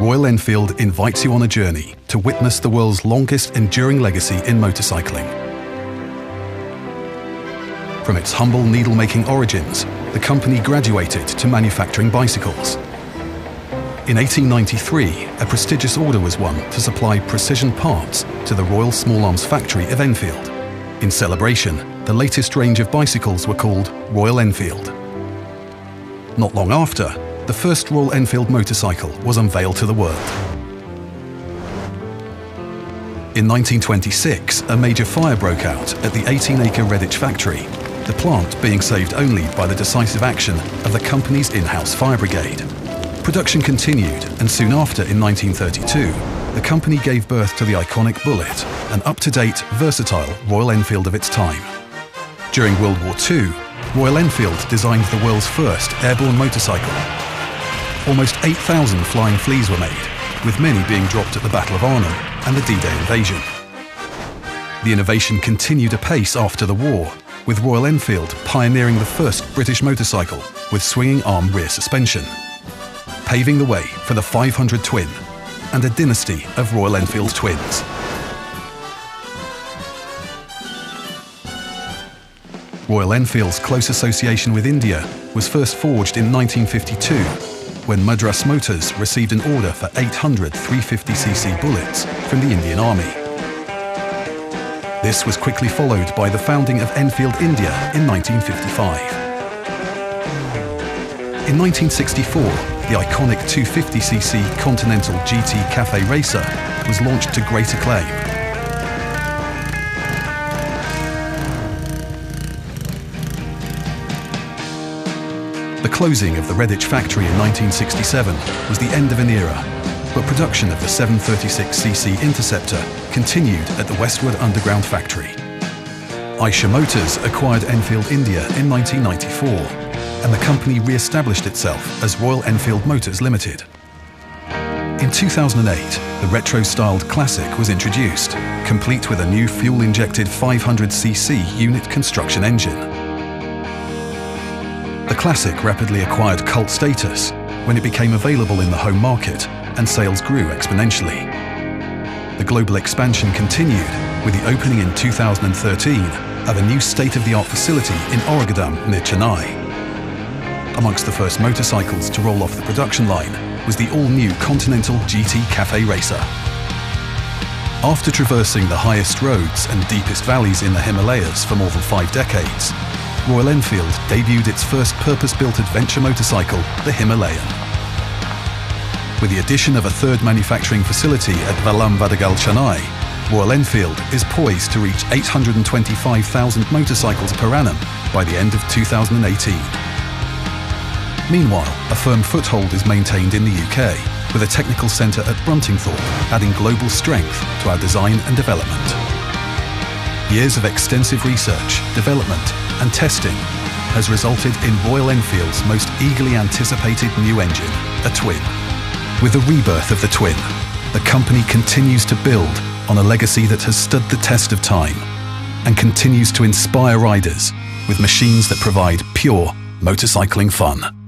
Royal Enfield invites you on a journey to witness the world's longest enduring legacy in motorcycling. From its humble needle-making origins, the company graduated to manufacturing bicycles. In 1893, a prestigious order was won to supply precision parts to the Royal Small Arms factory of Enfield. In celebration, the latest range of bicycles were called Royal Enfield. Not long after, the first Royal Enfield motorcycle was unveiled to the world. In 1926, a major fire broke out at the 18-acre Redditch factory, the plant being saved only by the decisive action of the company's in-house fire brigade. Production continued, and soon after, in 1932, the company gave birth to the iconic Bullet, an up-to-date, versatile Royal Enfield of its time. During World War II, Royal Enfield designed the world's first airborne motorcycle. Almost 8,000 flying fleas were made, with many being dropped at the Battle of Arnhem and the D-Day invasion. The innovation continued apace after the war, with Royal Enfield pioneering the first British motorcycle with swinging arm rear suspension, paving the way for the 500 Twin and a dynasty of Royal Enfield twins. Royal Enfield's close association with India was first forged in 1952, when Madras Motors received an order for 800 350cc bullets from the Indian Army. This was quickly followed by the founding of Enfield India in 1955. In 1964, the iconic 250cc Continental GT Cafe Racer was launched to great acclaim. The closing of the Redditch factory in 1967 was the end of an era, but production of the 736cc Interceptor continued at the Westwood Underground factory. Aisha Motors acquired Enfield India in 1994, and the company re-established itself as Royal Enfield Motors Limited. In 2008, the retro-styled Classic was introduced, complete with a new fuel-injected 500cc unit construction engine. The Classic rapidly acquired cult status when it became available in the home market, and sales grew exponentially. The global expansion continued with the opening in 2013 of a new state-of-the-art facility in Oragadam near Chennai. Amongst the first motorcycles to roll off the production line was the all-new Continental GT Cafe Racer. After traversing the highest roads and deepest valleys in the Himalayas for more than 5 decades, Royal Enfield debuted its first purpose-built adventure motorcycle, the Himalayan. With the addition of a third manufacturing facility at Vallam Vadagal, Chennai, Royal Enfield is poised to reach 825,000 motorcycles per annum by the end of 2018. Meanwhile, a firm foothold is maintained in the UK, with a technical centre at Bruntingthorpe adding global strength to our design and development. Years of extensive research, development and testing has resulted in Royal Enfield's most eagerly anticipated new engine, a Twin. With the rebirth of the Twin, the company continues to build on a legacy that has stood the test of time and continues to inspire riders with machines that provide pure motorcycling fun.